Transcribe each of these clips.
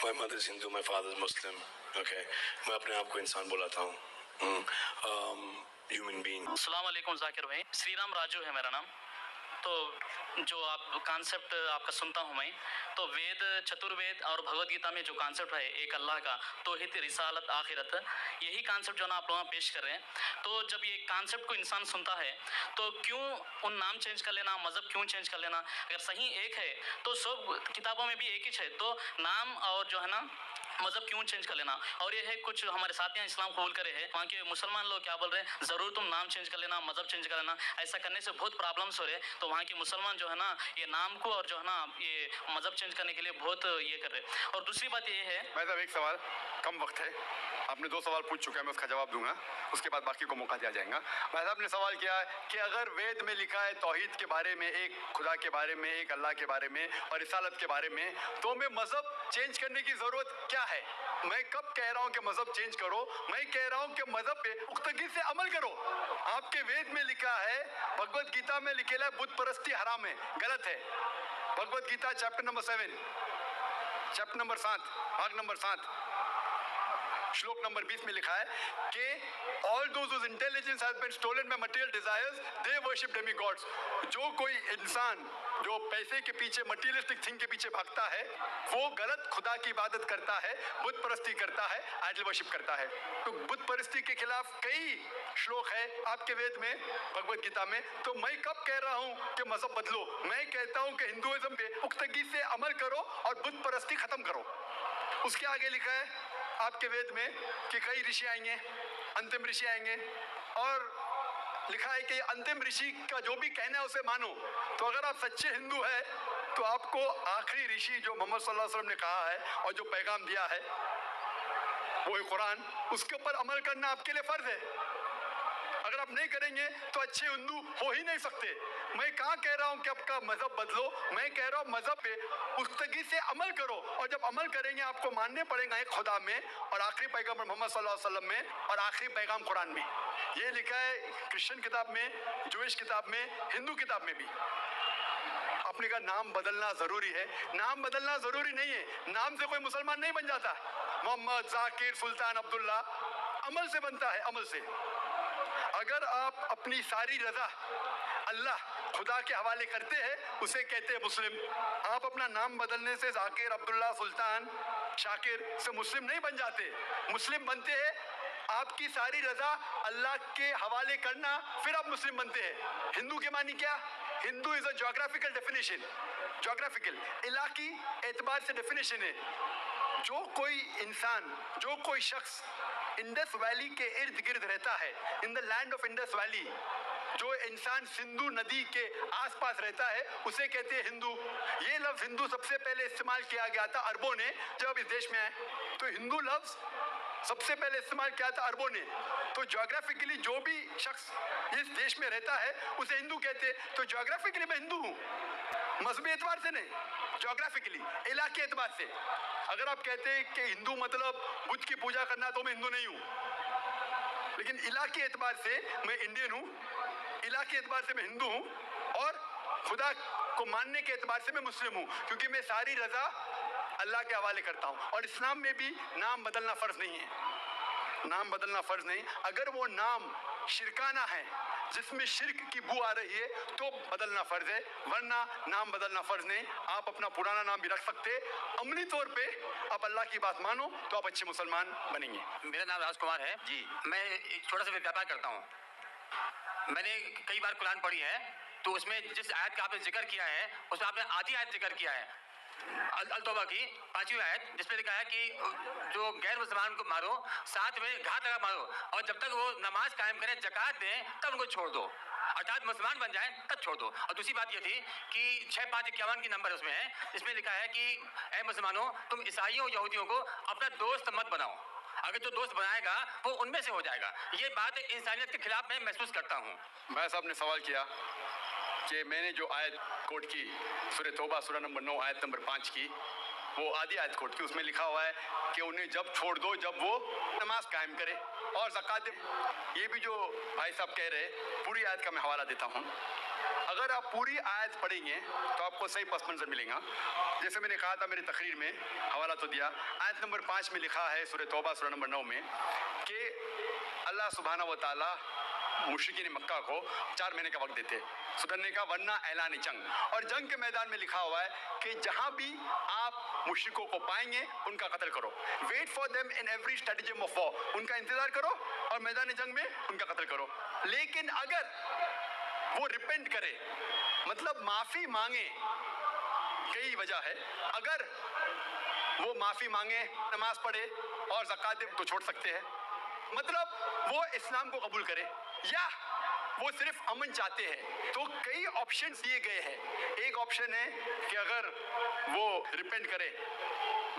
My mother is Hindu, my father is Muslim. Okay, मैं अपने आप को इंसान बुलाता हूँ, ह्यूमन बीइंग। अस्सलाम वालेकुम जाकिर भाई, श्री राम राजू है मेरा नाम। तो जो आप कॉन्सेप्ट आपका सुनता हूँ मैं, तो वेद, चतुर्वेद और भगवत गीता में जो कॉन्सेप्ट है एक अल्लाह का, तौहीद, रिसालत, आखिरत, यही कॉन्सेप्ट जो ना आप लोग पेश कर रहे हैं। तो जब ये कॉन्सेप्ट को इंसान सुनता है तो क्यों उन नाम चेंज कर लेना, मज़हब क्यों चेंज कर लेना? अगर सही एक है तो सब किताबों में भी एक ही है, तो नाम और जो है ना मज़हब क्यों चेंज कर लेना? और ये है कुछ हमारे साथियाँ इस्लाम कबूल करे हैं, वहाँ के मुसलमान लोग क्या बोल रहे हैं, ज़रूर तुम नाम चेंज कर लेना, मज़हब चेंज कर लेना, ऐसा करने से बहुत प्रॉब्लम्स हो रहे हैं। तो वहाँ के मुसलमान जो है ना ये नाम को और जो है ना ये मज़हब चेंज करने के लिए बहुत ये कर रहे हैं। और दूसरी बात ये है, मैं साहब एक सवाल, कम वक्त है, आपने 2 सवाल पूछ चुका है, मैं उसका जवाब दूंगा, उसके बाद बाकी को मौका दिया जाएगा। भाई साहब ने सवाल किया कि अगर वेद में लिखा है तौहीद के बारे में, एक खुदा के बारे में, एक अल्लाह के बारे में और रिसालत के बारे में, तो हमें मज़हब चेंज करने की ज़रूरत क्या है? मैं कब कह रहा हूँ कि मज़हब चेंज करो? मैं कह रहा हूँ कि मज़हब पे पुख्तगी से अमल करो। आपके वेद में लिखा है, भगवत गीता में लिखेला है बुत परस्ती हराम है, गलत है। Bhagavad Gita chapter number 7, chapter number 7, भाग नंबर 7, श्लोक नंबर 20 में लिखा है कि all those whose intelligence has been stolen by material desires they worship demigods. जो कोई इंसान जो पैसे के पीछे, मटेरियलिस्टिक थिंग के पीछे भागता है, वो गलत खुदा की इबादत करता है, बुत परस्ती करता है, आइडल वर्शिप करता है। तो बुत परस्ती के खिलाफ कई श्लोक है आपके वेद में, भगवत गीता में। तो मैं कब कह रहा हूँ कि मजहब बदलो? मैं कहता हूँ कि हिंदुइज्म पे पुख्तगी से अमल करो और बुत परस्ती खत्म करो। उसके आगे लिखा है आपके वेद में कि कई ऋषि आएंगे, अंतिम ऋषि आएंगे, और लिखा है कि अंतिम ऋषि का जो भी कहना है उसे मानो। तो अगर आप सच्चे हिंदू हैं तो आपको आखिरी ऋषि जो मोहम्मद सल्लल्लाहु अलैहि वसल्लम ने कहा है और जो पैगाम दिया है वो है कुरान, उसके ऊपर अमल करना आपके लिए फर्ज है। अगर आप नहीं करेंगे तो अच्छे हिंदू हो ही नहीं सकते। मैं कहाँ कह रहा हूँ कि आपका मजहब बदलो, मैं कह रहा हूँ मजहब पे पुख्तगी से अमल करो, और जब अमल करेंगे आपको मानने पड़ेगा एक खुदा में और आखिरी पैगाम मोहम्मद सल्लल्लाहु अलैहि वसल्लम में और आखिरी पैगाम कुरान में। ये लिखा है क्रिश्चियन किताब में, जूइश किताब में, हिंदू किताब में भी। अपने का नाम बदलना जरूरी है? नाम बदलना जरूरी नहीं है। नाम से कोई मुसलमान नहीं बन जाता। मोहम्मद, जाकिर, सुल्तान, अब्दुल्ला अमल से बनता है, अमल से। अगर आप अपनी सारी रजा अल्लाह, खुदा के हवाले करते हैं, उसे कहते हैं मुस्लिम। आप अपना नाम बदलने से जाकिर, अब्दुल्ला, सुल्तान, शाकिर से मुस्लिम नहीं बन जाते। मुस्लिम बनते हैं आपकी सारी रजा अल्लाह के हवाले करना, फिर आप मुस्लिम बनते हैं। हिंदू के मानी क्या? Hindu is a geographical definition, geographical Ellaquai एतबार से डेफिनेशन है। जो कोई इंसान, जो कोई शख्स इंडस वैली के इर्द गिर्द रहता है, in the land of Indus valley, जो इंसान सिंधु नदी के आसपास रहता है, उसे कहते हैं हिंदू। ये लफ्ज हिंदू सबसे पहले इस्तेमाल किया गया था अरबों ने जब इस देश में आए। तो हिंदू लफ्ज सबसे पहले इस्तेमाल किया था अरबों ने। तो ज्योग्राफिकली जो भी शख्स इस देश में रहता है उसे हिंदू कहते हैं। तो ज्योग्राफिकली मैं हिंदू हूँ, मजहबी एतबार से नहीं, ज्योग्राफिकली, इलाके एतबार से। अगर आप कहते हैं कि हिंदू मतलब बुद्ध की पूजा करना, तो मैं हिंदू नहीं हूँ। लेकिन इलाके एतबार से मैं इंडियन हूँ, इलाके एतबार से मैं हिंदू हूँ, और खुदा को मानने के एतबार से मैं मुस्लिम हूँ, क्योंकि मैं सारी रजा अल्लाह के हवाले करता हूँ। और इस्लाम में भी नाम बदलना फ़र्ज नहीं है, नाम बदलना फ़र्ज नहीं। अगर वो नाम शिरकाना है, जिसमें शिरक की बू आ रही है, तो बदलना फ़र्ज है, वरना नाम बदलना फ़र्ज नहीं। आप अपना पुराना नाम भी रख सकते। अमली तौर पे आप अल्लाह की बात मानो तो आप अच्छे मुसलमान बनेंगे। मेरा नाम राजकुमार है जी। मैं एक छोटा सा व्यापार करता हूँ। मैंने कई बार कुरान पढ़ी है, तो उसमें जिस आयत का आपने जिक्र किया है, उसमें आपने आधी आयत जिक्र किया है, अल-तौबा की 5वीं आयत, जिसमें लिखा है कि जो गैर मुसलमान को मारो, साथ में घात लगा मारो, और जब तक वो नमाज कायम करें, ज़कात दें, तब उनको छोड़ दो, अर्थात मुसलमान बन जाएं तब छोड़ दो। और दूसरी बात ये थी कि 6551 की नंबर उसमें है, इसमें लिखा है कि ऐ मुसलमानों, तुम ईसाइयों, यहूदियों को अपना दोस्त मत बनाओ, अगर जो दोस्त बनाएगा वो उनमें से हो जाएगा। ये बात इंसानियत के खिलाफ मैं महसूस करता हूँ। भाई साहब ने सवाल किया कि मैंने जो आयत कोट की, सूरह तौबा सूरह नंबर 9 आयत नंबर 5 की, वो आधी आयत कोट की, उसमें लिखा हुआ है कि उन्हें जब छोड़ दो जब वो नमाज कायम करे और ज़कात दे। ये भी जो भाई साहब कह रहे, पूरी आयत का मैं हवाला देता हूँ। अगर आप पूरी आयत पढ़ेंगे तो आपको सही पस मंजर मिलेगा। जैसे मैंने कहा था मेरी तकरीर में, हवाला तो दिया, आयत नंबर 5 में लिखा है सूरह तौबा सूरह नंबर 9 में कि अल्लाह सुब्हानहू व तआला मुशरिकीन मक्का को 4 महीने का वक्त देते सुधरने का, वरना ऐलान जंग। और जंग के मैदान में लिखा हुआ है कि जहां भी आप मुशरिकों को पाएंगे उनका कत्ल करो। Wait for them in every stratagem of war, उनका इंतजार करो और मैदान जंग में उनका कत्ल करो। लेकिन अगर वो रिपेंट करे, मतलब माफी मांगे, कई वजह है, अगर वो माफी मांगे, नमाज पढ़े और ज़कात दे तो छोड़ सकते हैं, मतलब वो इस्लाम को कबूल करे, या वो सिर्फ अमन चाहते हैं। तो कई ऑप्शंस दिए गए हैं। एक ऑप्शन है कि अगर वो रिपेंट करे,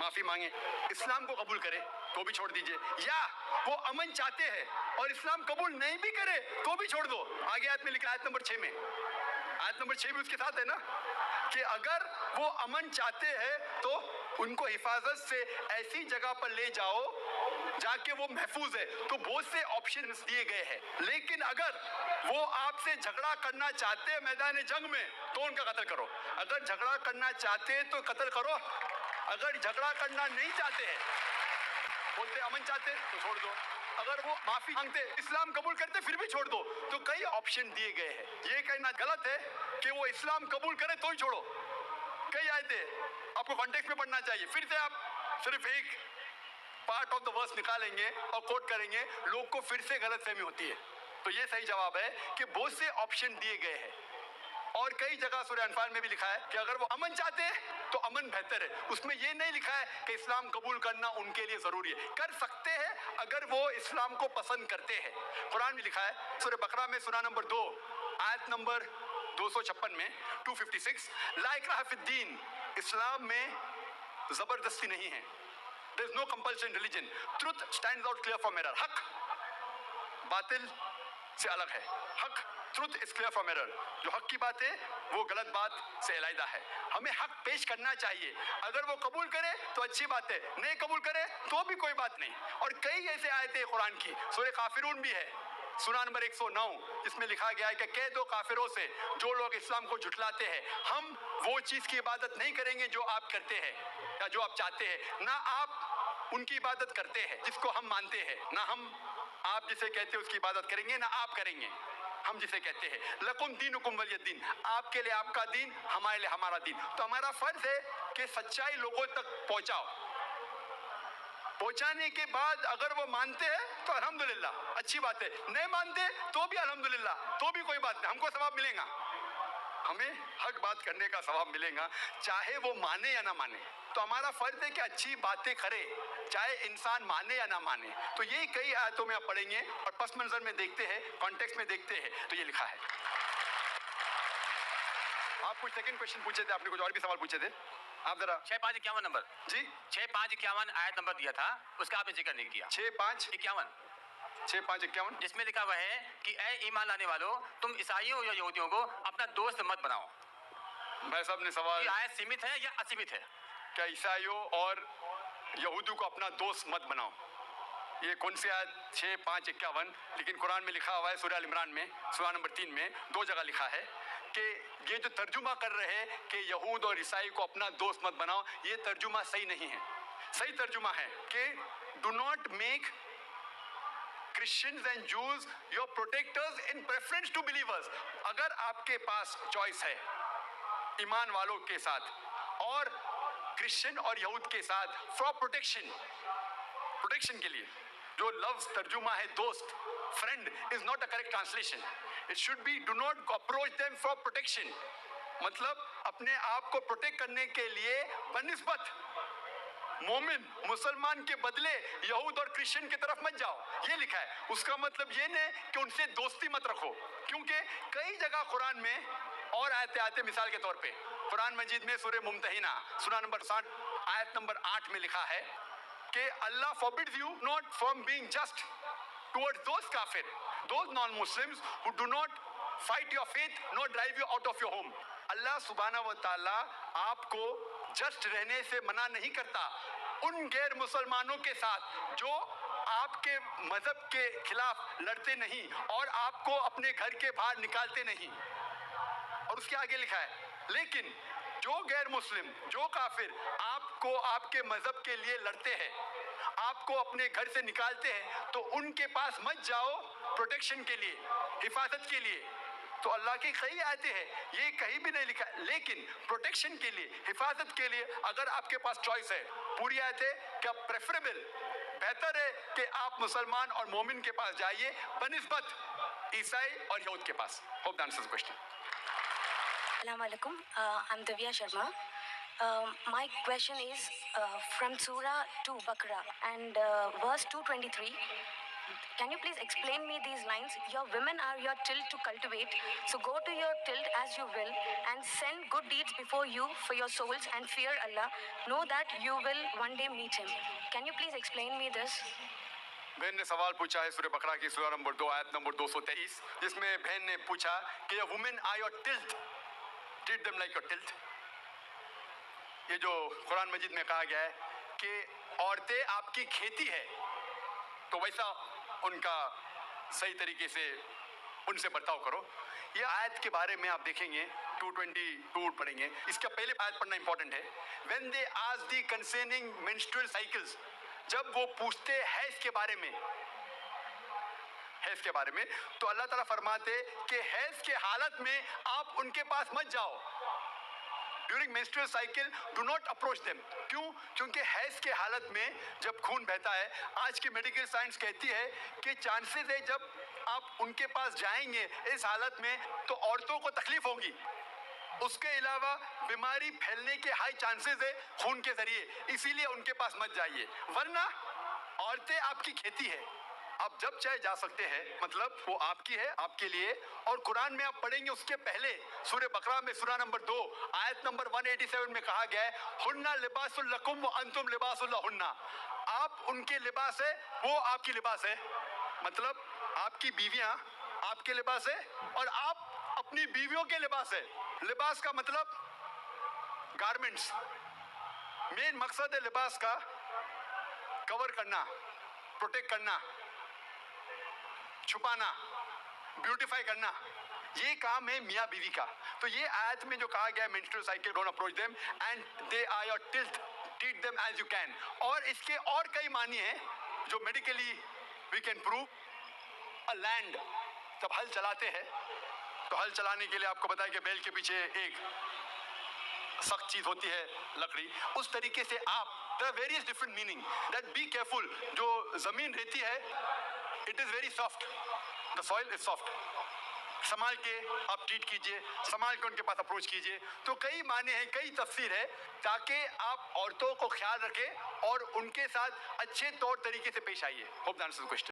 माफी मांगे, इस्लाम को कबूल करे तो भी छोड़ दीजिए, या वो अमन चाहते हैं और इस्लाम कबूल नहीं भी करे तो भी छोड़ दो। आगे आयत में लिखा, आयत नंबर 6 में, आयत नंबर 6 भी उसके साथ है ना, कि अगर वो अमन चाहते हैं तो उनको हिफाजत से ऐसी जगह पर ले जाओ जाके वो महफूज है। तो बहुत से ऑप्शंस दिए गए हैं। लेकिन अगर वो आपसे झगड़ा करना चाहते हैं मैदान जंग में तो उनका कत्ल करो। अगर झगड़ा करना चाहते हैं तो कत्ल करो, अगर झगड़ा करना नहीं चाहते हैं, बोलते अमन चाहते हैं तो छोड़ दो, अगर वो माफी मांगते, इस्लाम कबूल करते फिर भी छोड़ दो। तो कई ऑप्शन दिए गए हैं। ये कहना गलत है कि वो इस्लाम कबूल करे तो ही छोड़ो। कई आयतें आपको कॉन्टेक्स्ट में पढ़ना चाहिए। फिर से आप सिर्फ एक पार्ट ऑफ द वर्स निकालेंगे और कोट करेंगे, लोग को फिर से गलतफहमी होती है। तो ये सही जवाब है कि बहुत से ऑप्शन दिए गए हैं। और कई जगह सूरह अनफाल में भी लिखा है कि अगर वो अमन चाहते हैं तो अमन बेहतर है। उसमें ये नहीं लिखा है कि इस्लाम कबूल करना उनके लिए जरूरी है, कर सकते हैं अगर वो इस्लाम को पसंद करते हैं। कुरान में लिखा है सूरह बकरा में सूरह नंबर 2 आयत नंबर 256 में 256, ला इकराह फिद्दीन, इस्लाम में जबरदस्ती नहीं है। There is no compulsion in religion. Truth stands out clear from error. हक बातिल से अलग है। हक, truth is clear from error. जो हक की बात है वो गलत बात से अलग है। हमें हक पेश करना चाहिए। अगर वो कबूल करे तो अच्छी बात है, नहीं कबूल करे तो भी कोई बात नहीं। और कई ऐसे आयतें कुरान की, सूरह काफिरून भी है सूरह नंबर 109, जिसमें लिखा गया है कि कह दो काफिरों से जो लोग इस्लाम को झुठलाते हैं, हम वो चीज की इबादत नहीं करेंगे जो आप करते हैं या जो आप चाहते हैं, ना आप उनकी इबादत करते हैं जिसको हम मानते हैं, ना हम आप जिसे कहते हैं उसकी इबादत करेंगे, ना आप करेंगे हम जिसे कहते हैं। लकुम दीनुकुम वलियद्दीन, आपके लिए आपका दीन, हमारे लिए हमारा दीन। तो हमारा फर्ज है कि सच्चाई लोगों तक पहुंचाओ। पहुंचाने के बाद अगर वो मानते हैं तो अल्हम्दुलिल्लाह, अच्छी बात है। नहीं मानते तो भी अल्हम्दुलिल्लाह, तो भी कोई बात नहीं, हमको सवाब मिलेगा। हमें हक बात करने का सवाब मिलेगा, चाहे वो माने या ना माने। तो हमारा फर्ज है कि अच्छी बातें करे, चाहे इंसान माने या ना माने। तो यही कई आयतों में आप पढ़ेंगे और पस मंजर में देखते हैं, कॉन्टेक्स्ट में देखते हैं, तो ये लिखा है। आप कुछ सेकंड क्वेश्चन पूछे थे, आपने कुछ और भी सवाल पूछे थे, आप जरा 6551 नंबर जी 6551 आयत नंबर दिया था, उसका आपने जिक्र नहीं किया। 6551 जिसमें लिखा हुआ है कि ऐ ईमान लाने वालों, तुम ईसाइयों या यहूदियों को अपना दोस्त मत बनाओ। भाई साहब ने सवाल, ये आयत सीमित है या असीमित है? क्या ईसाइयों और यहूदियों को अपना दोस्त मत बनाओ, ये कौन सी आयत? 6551। लेकिन कुरान में लिखा हुआ है सूरह अल इमरान में सूरह नंबर 3 में 2 जगह लिखा है कि ये जो तर्जुमा कर रहे हैं कि यहूद और ईसाई को अपना दोस्त मत बनाओ, ये तर्जुमा सही नहीं है। सही तर्जुमा है कि do not make Christians and Jews your protectors in preference to believers। अगर आपके पास चॉइस है ईमान वालों के साथ और क्रिश्चियन और यहूद के साथ फॉर प्रोटेक्शन के लिए, जो लफ्ज तर्जुमा है दोस्त, friend is not a correct translation. It should be do not approach them for protection, मतलब अपने आप को प्रोटेक्ट करने के लिए बनिस्बत मोमिन मुसलमान के बदले यहूद और क्रिश्चियन की तरफ मत जाओ, ये लिखा है। उसका मतलब ये नहीं कि उनसे दोस्ती मत रखो, क्योंकि कई जगह कुरान में और आयतें आते, मिसाल के तौर पे कुरान मजीद में सूरह मुमतहिना सूरह नंबर 60 आयत नंबर 8 में लिखा है कि Allah forbids you not from being just towards those kafir, those non Muslims who do not fight your faith not drive you out of your home. Allah सुब्हानहू व तआला आपको जस्ट रहने से मना नहीं करता उन गैर मुसलमानों के साथ जो आपके मजहब के खिलाफ लड़ते नहीं और आपको अपने घर के बाहर निकालते नहीं। اور اس کے آگے لکھا ہے لیکن جو غیر مسلم جو کافر آپ کو آپ کے مذہب کے لیے لڑتے ہیں آپ کو اپنے گھر سے نکالتے ہیں تو ان کے پاس مت جاؤ پروٹیکشن کے لیے حفاظت کے لیے. تو اللہ کی کئی آیتیں ہیں یہ کہیں بھی نہیں لکھا لیکن پروٹیکشن کے لیے حفاظت کے لیے اگر آپ کے پاس چوائس ہے پوری آیتیں کیا پریفریبل بہتر ہے کہ آپ مسلمان اور مومن کے پاس جائیے بنسبت عیسائی اور یہود کے پاس. Hope that answers the question. Assalamu alaikum. I'm Divya Sharma. My question is from Surah 2 Baqarah and verse 223. Can you please explain me these lines? Your women are your tilth to cultivate, so go to your tilth as you will and send good deeds before you for your souls and fear Allah. Know that you will one day meet Him. Can you please explain me this? بہن نے سوال پوچھا ہے سورہ بقرہ کی سورہ number 2 آیت number 223 جس میں بہن نے پوچھا کہ women are your tilth treat them like your tilth. یہ جو قرآن مجید میں کہا گیا ہے کہ عورتیں آپ کی کھیتی ہے تو ویسا ان کا صحیح طریقے سے ان سے برتاؤ کرو. یہ آیت کے بارے میں آپ دیکھیں گے 222 پڑھیں گے. اس کا پہلے آیت پڑھنا امپورٹنٹ ہے. when they ask the concerning menstrual cycles جب وہ پوچھتے حیض کے بارے میں تو اللہ تعالیٰ فرماتے کہ حیض کے حالت میں آپ ان کے پاس مت جاؤ. During menstrual cycle do not approach them. کیوں؟ کیونکہ حیض کے حالت میں جب خون بہتا ہے آج کی میڈیکل سائنس کہتی ہے کہ چانسز ہے جب آپ ان کے پاس جائیں گے اس حالت میں تو عورتوں کو تکلیف ہوگی. اس کے علاوہ بیماری پھیلنے کے ہائی چانسز ہے خون کے ذریعے اسی لیے ان کے پاس مت جائیے ورنہ عورتیں آپ کی کھیتی ہے آپ جب چاہے جا سکتے ہیں مطلب وہ آپ کی ہے آپ کے لیے. اور قرآن میں آپ پڑھیں گے اس کے پہلے سورہ بقرہ میں سورہ نمبر 2 آیت نمبر 187 میں کہا گیا ہے ہن لباس لکم وانتم لباس لہن. آپ ان کے لباس ہے وہ آپ کی لباس ہے. مطلب آپ کی بیویاں آپ کے لباس ہے اور آپ اپنی بیویوں کے لباس ہے. لباس کا مطلب گارمنٹس. مین مقصد ہے لباس کا کور کرنا پروٹیکٹ کرنا چھپانا بیوٹیفائی کرنا یہ کام ہے میاں بیوی کا. تو یہ آیت میں جو کہا گیا ہے menstrual cycle don't approach them and they are your tilth treat them as you can. اور اس کے اور کئی معنی ہیں جو medically we can prove. a land جب ہل چلاتے ہیں تو ہل چلانے کے لیے آپ کو بتایا کہ بیل کے پیچھے ایک سخت چیز ہوتی ہے لکڑی. اس طریقے سے آپ there are various different meaning that be careful. جو زمین رہتی ہے it is very soft, the soil is soft. سنبھال کے آپ ٹریٹ کیجئے سنبھال کے ان کے پاس اپروچ کیجئے. تو کئی معنی ہیں کئی تفسیر ہے تاکہ آپ عورتوں کو خیال رکھیں اور ان کے ساتھ اچھے طور طریقے سے پیش آئیے. Hope that answers the question.